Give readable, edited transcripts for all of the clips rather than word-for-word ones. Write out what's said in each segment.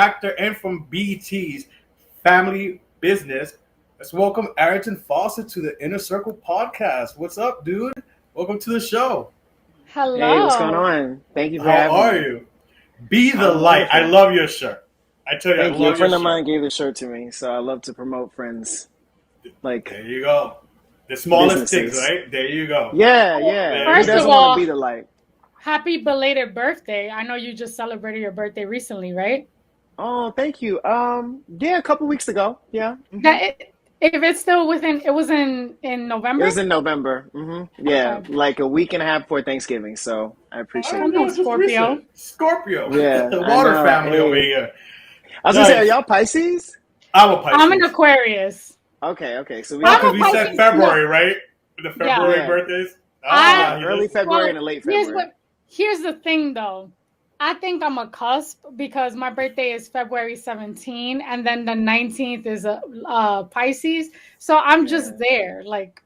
actor and from BET's Family Business. Let's welcome Arrington Foster to the Inner Circle podcast. What's up, dude? Welcome to the show. Hey, what's going Hello. on? Thank you for How having are me. you? Be the I'm light. I wonderful. love your shirt. I tell you, I Thank you. A love your friend of shirt. mine gave the shirt to me, so I love to promote friends, like There you go. The smallest things, businesses. right? There you go. Yeah, Well, yeah. There Who you first of doesn't go. want to be all, the light? happy belated birthday. I know you just celebrated your birthday recently, right? Oh, thank you. Yeah, a couple weeks ago. Yeah. If it's still within, it was in It November? was in November. Yeah, Okay. like a week and a half before Thanksgiving. So I appreciate Oh, it. Come on, no, just Scorpio. recent. Scorpio. Yeah, The I water know. family over Hey, here. I was gonna say, are Nice. y'all Pisces? I'm a I'm an Pisces. Aquarius. Okay. So we Oh, got because I'm the a we same said Pisces. thing. February, right? The Yeah. February Yeah, birthdays. I Ah, yeah. you Early just February and well, a late here's February. what here's the thing though. I think I'm a cusp because my birthday is February 17 and then the 19th is a Pisces. So I'm just Yeah. there. Like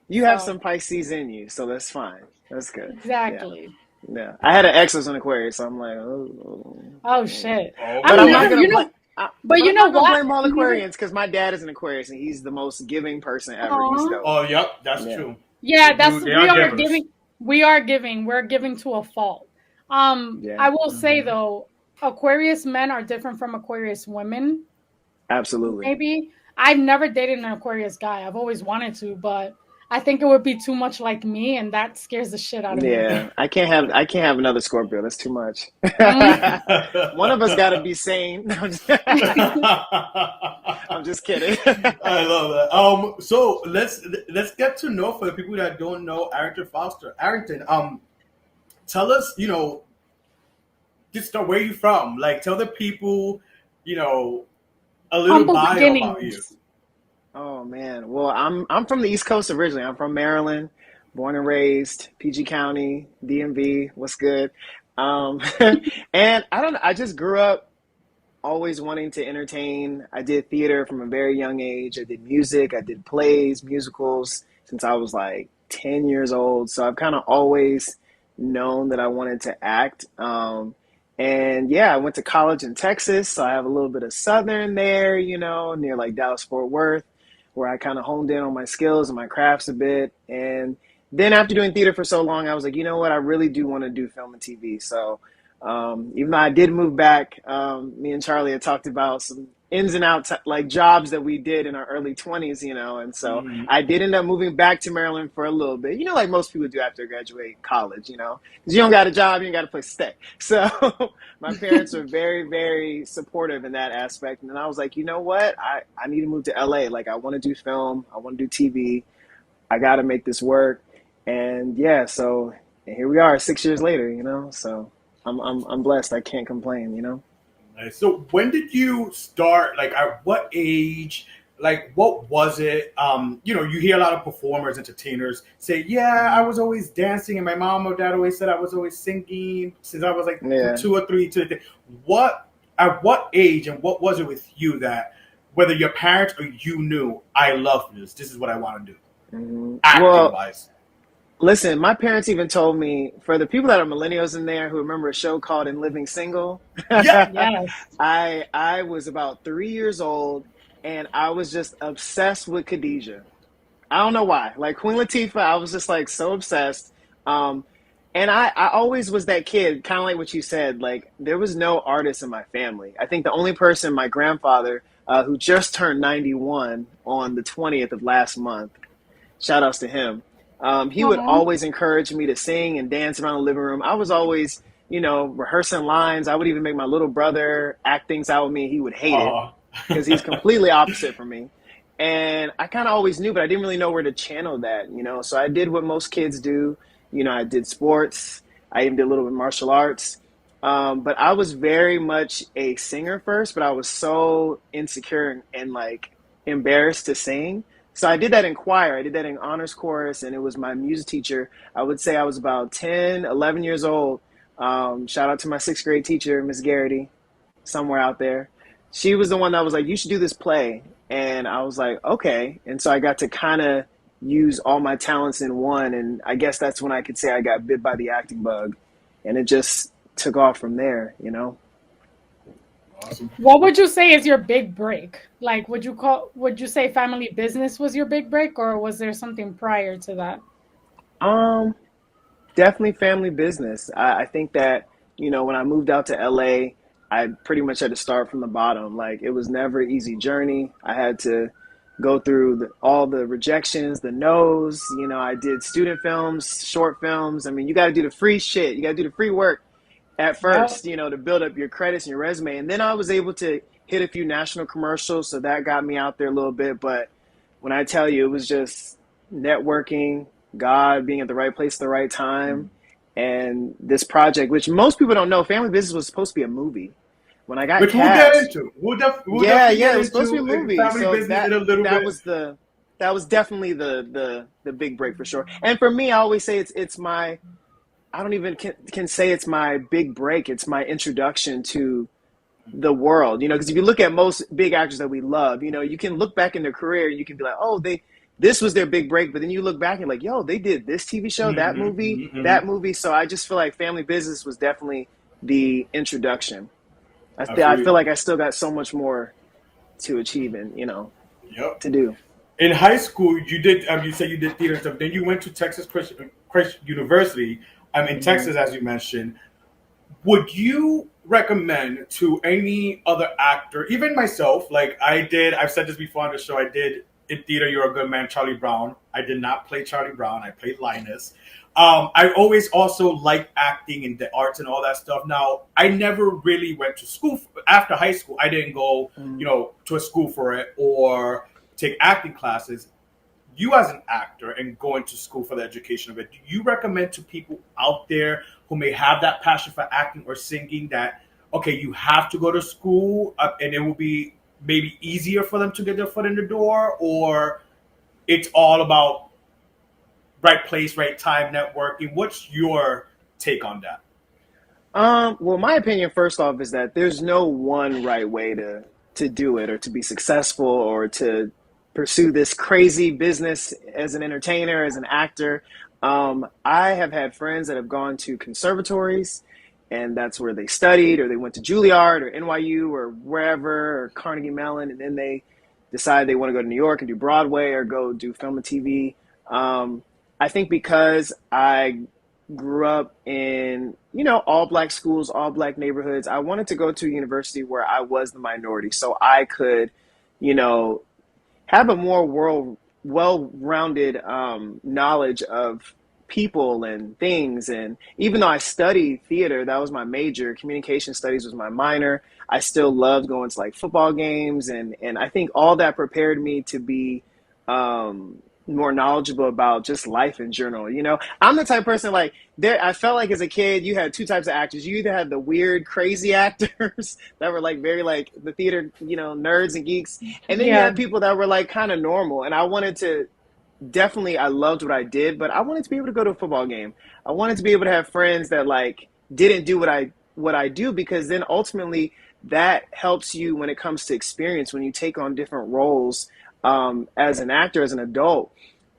You have so some Pisces in you, so that's fine. That's good. Yeah. exactly. Yeah. I had an ex was an Aquarius, so I'm like, Oh oh. shit. oh But I'm I'm not never, boy. gonna blame. but But you I'm know not gonna what? blame all I'm never, Aquarians because my dad is an Aquarius and he's the most giving person ever. He's aw. dope. Oh, yep, that's Yeah. true. They Yeah, do. that's They are givers. we are giving. We're giving to a fault. Yeah. I will say Hmm. though, Aquarius men are different from Aquarius women. Absolutely. Maybe. I've never dated an Aquarius guy. I've always wanted to, but I think it would be too much like me, and that scares the shit out of me. Yeah. I can't have another Scorpio. That's too much. Mm. One of us got to be sane. I'm just kidding. I love that. So let's get to know for the people that don't know Arrington Foster. Arrington, tell us, just where you from. Like, tell the people, you know, a little Humble bio about you. beginnings. Oh man. Well, I'm from the East Coast originally. I'm from Maryland, born and raised, PG County, DMV. What's good? Um, and I don't know. I just grew up always wanting to entertain. I did theater from a very young age. I did music. I did plays, musicals since I was like 10 years old. So I've kind of always known that I wanted to act. And yeah, I went to college in Texas. So I have a little bit of Southern there, near like Dallas Fort Worth, where I kind of honed in on my skills and my crafts a bit. And then after doing theater for so long, I was like, you know what? I really do want to do film and TV. So even though I did move back, me and Charlie had talked about some ins and outs, like jobs that we did in our early 20s, and so Mhm. I did end up moving back to Maryland for a little bit, like most people do after graduate college, because you don't got a job, you ain't got a place to stay. So my parents were very, very supportive in that aspect. And then I was like, you know what? I need to move to LA. Like, I want to do film, I want to do TV, I got to make this work. And yeah, so and here we are 6 years later, so. I'm blessed. I can't complain. Nice. So when did you start? Like, at what age? Like, what was it? You hear a lot of performers, entertainers say, "Yeah, I Hmm. was always dancing," and my mom or dad always said I was always singing since I was like from Yeah. 2 or 3 to the. What? At what age and what was it with you that whether your parents or you knew I love this? This is what I want to do, acting Well, wise. listen, my parents even told me, for the people that are millennials in there who remember a show called In Living Single, Yeah. Yes. I was about 3 years old and I was just obsessed with Khadijah. I don't know why. Like Queen Latifah, I was just like so obsessed. Um, and I always was that kid, kind of like what you said. Like there was no artist in my family. I think the only person, my grandfather, who just turned 91 on the 20th of last month. Shout outs to him. He would Aw. always encourage me to sing and dance around the living room. I was always, rehearsing lines. I would even make my little brother act things out with me. He would hate it Oh. because he's completely opposite from me. And I kind of always knew, but I didn't really know where to channel that, So I did what most kids do. I did sports. I even did a little bit of martial arts. But I was very much a singer first, but I was so insecure and like embarrassed to sing. So I did that in choir. I did that in honors chorus, and it was my music teacher. I would say I was about 10, 11 years old. Shout out to my sixth grade teacher, Miss Garrity, somewhere out there. She was the one that was like, you should do this play. And I was like, okay. And so I got to kind of use all my talents in one. And I guess that's when I could say I got bit by the acting bug. And it just took off from there. Awesome. What would you say is your big break? Like, would you say family business was your big break, or was there something prior to that? Um, Definitely family business. I think that, when I moved out to LA, I pretty much had to start from the bottom. Like, it was never an easy journey. I had to go through all the rejections, the no's. I did student films, short films. I mean, you got to do the free shit. You got to do the free work at Yeah. first, to build up your credits and your resume. And then I was able to hit a few national commercials. So that got me out there a little bit. But when I tell you, it was just networking, God being at the right place at the right time. And this project, which most people don't know, Family Business was supposed to be a movie. When I got Which we'll get cast, into. We'll yeah, definitely yeah, get it was supposed to be into a movie. family So business in a little that bit. was that was definitely the big break for sure. And for me, I always say it's my I don't even can say it's my big break. It's my introduction to the world, because if you look at most big actors that we love, you can look back in their career and you can be like, oh, this was their big break. But then you look back and like, yo, they did this TV show, that Hmm, movie, hmm, hmm. that movie. So I just feel like Family Business was definitely the introduction. I I feel feel you. like I still got so much more to achieve and, Yep. to do. In high school, you did. You said you did theater and stuff. Then you went to Texas Christian University. In Hmm. Texas, as you mentioned. Would you recommend to any other actor, even myself, like I did, I've said this before on the show, I did in theater You're a Good Man, Charlie Brown. I did not play Charlie Brown, I played Linus. I always also liked acting and the arts and all that stuff. Now, I never really went to school. After high school, I didn't go, Hmm. to a school for it or take acting classes. You as an actor and going to school for the education of it, do you recommend to people out there who may have that passion for acting or singing that, okay, you have to go to school and it will be maybe easier for them to get their foot in the door, or it's all about right place, right time, networking? What's your take on that? Well, my opinion first off is that there's no one right way to do it or to be successful or to pursue this crazy business as an entertainer, as an actor. I have had friends that have gone to conservatories and that's where they studied, or they went to Juilliard or NYU or wherever, or Carnegie Mellon, and then they decide they want to go to New York and do Broadway or go do film and TV. Um, I think because I grew up in, all black schools, all black neighborhoods, I wanted to go to a university where I was the minority so I could, you know, have a more well-rounded knowledge of people and things. And even though I studied theater, that was my major. Communication studies was my minor. I still loved going to like football games, and I think all that prepared me to be more knowledgeable about just life in general. I'm the type of person like there. I felt like as a kid, you had two types of actors. You either had the weird, crazy actors that were like very like the theater, nerds and geeks, and then you Yeah. had people that were like kind of normal. And I wanted to definitely, I loved what I did, but I wanted to be able to go to a football game. I wanted to be able to have friends that like didn't do what I do, because then ultimately that helps you when it comes to experience when you take on different roles as an actor, as an adult.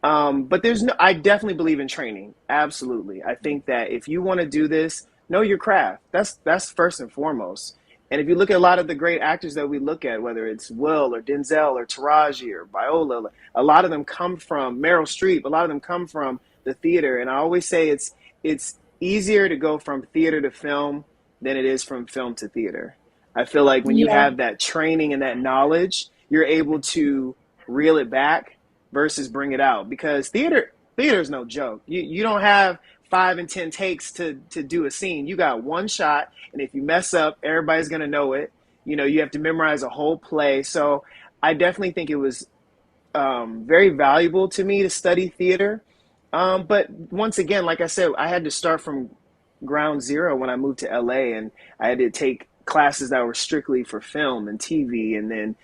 But I definitely believe in training. Absolutely. I think that if you want to do this, know your craft. That's first and foremost. And if you look at a lot of the great actors that we look at, whether it's Will or Denzel or Taraji or Viola, a lot of them come from Meryl Streep. A lot of them come from the theater. And I always say it's easier to go from theater to film than it is from film to theater. I feel like when you Yeah. have that training and that knowledge, you're able to reel it back versus bring it out, because theater is no joke. You don't have 5 and 10 takes to do a scene. You got one shot, and if you mess up, everybody's gonna know it. You have to memorize a whole play. So I definitely think it was very valuable to me to study theater. But once again, like I said, I had to start from ground zero when I moved to LA, and I had to take classes that were strictly for film and TV, and then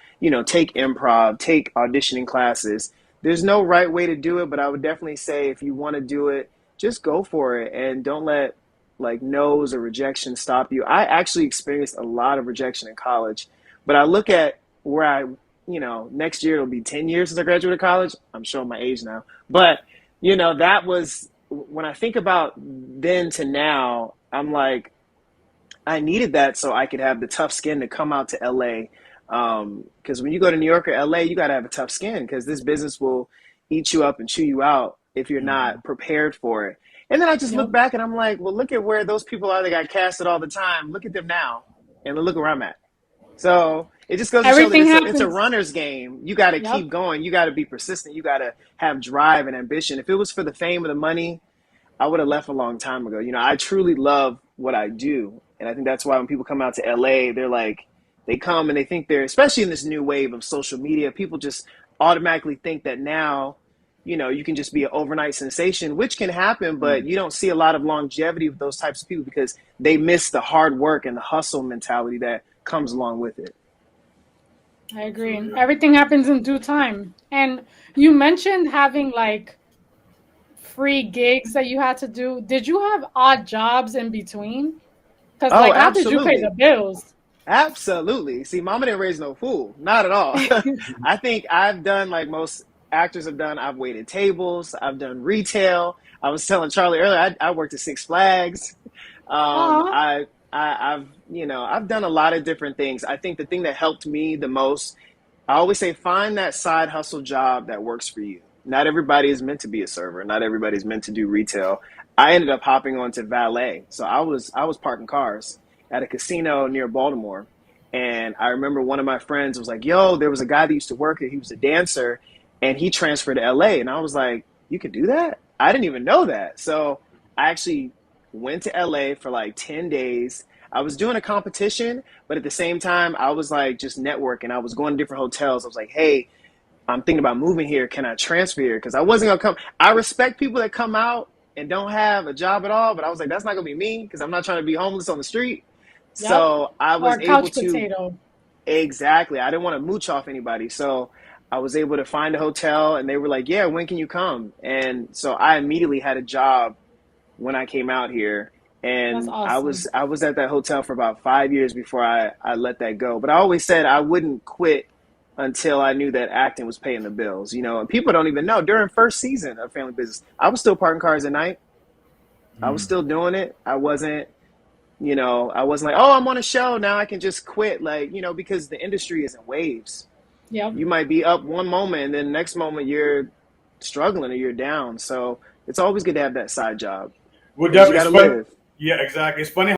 take improv, take auditioning classes. There's no right way to do it, but I would definitely say if you want to do it, just go for it and don't let like no's or rejection stop you. I actually experienced a lot of rejection in college, but I look at where next year it'll be 10 years since I graduated college. I'm showing my age now. But, that was when I think about then to now, I'm like, I needed that so I could have the tough skin to come out to LA. Because when you go to New York or LA, you got to have a tough skin because this business will eat you up and chew you out if you're Mm-hmm. not prepared for it. And then I just look Yep. back and I'm like, well, look at where those people are that got casted all the time. Look at them now, and look where I'm at. So it just goes to show that Everything it's a happens. runner's game. You got to Yep. keep going. You got to be persistent. You got to have drive and ambition. If it was for the fame or the money, I would have left a long time ago. You know, I truly love what I do. And I think that's why when people come out to LA, they're like, they come and they think they're, especially in this new wave of social media, people just automatically think that now, you know, you can just be an overnight sensation, which can happen, but you don't see a lot of longevity with those types of people because they miss the hard work and the hustle mentality that comes along with it. I So agree. yeah. Everything happens in due time. And you mentioned having like free gigs that you had to do. Did you have odd jobs in between? Because Oh, like, how did you pay the absolutely. bills? Absolutely. See, mama didn't raise no fool. Not at all. I think I've done like most actors have done. I've waited tables. I've done retail. I was telling Charlie earlier, I worked at Six Flags. Um, Oh, I, I've, you know, I've done a lot of different things. I think the thing that helped me the most, I always say, find that side hustle job that works for you. Not everybody is meant to be a server. Not everybody's meant to do retail. I ended up hopping onto valet. So I was parking cars at a casino near Baltimore. And I remember one of my friends was like, yo, there was a guy that used to work here. He was a dancer and he transferred to LA. And I was like, you could do that? I didn't even know that. So I actually went to LA for like 10 days. I was doing a competition, but at the same time, I was like just networking. I was going to different hotels. I was like, hey, I'm thinking about moving here. Can I transfer here? Because I wasn't gonna come. I respect people that come out and don't have a job at all, but I was like, that's not gonna be me because I'm not trying to be homeless on the street. yep. So I Or was a able couch to potato. exactly. I didn't want to mooch off anybody, so I was able to find a hotel, and they were like, yeah, when can you come? And so I immediately had a job when I came out here. That's And I awesome. was I was at that hotel for about 5 years before I let that go. But I always said I wouldn't quit until I knew that acting was paying the bills. You know, and people don't even know. During first season of Family Business, I was still parking cars at night. I was still doing it. I wasn't, you know, I wasn't like, oh, I'm on a show now. I can just quit, like, you know, because the industry is in waves. Yep. You might be up one moment, and then the next moment you're struggling or you're down. So it's always good to have that side job Well, because you got it's to fun. live. Yeah, exactly. It's funny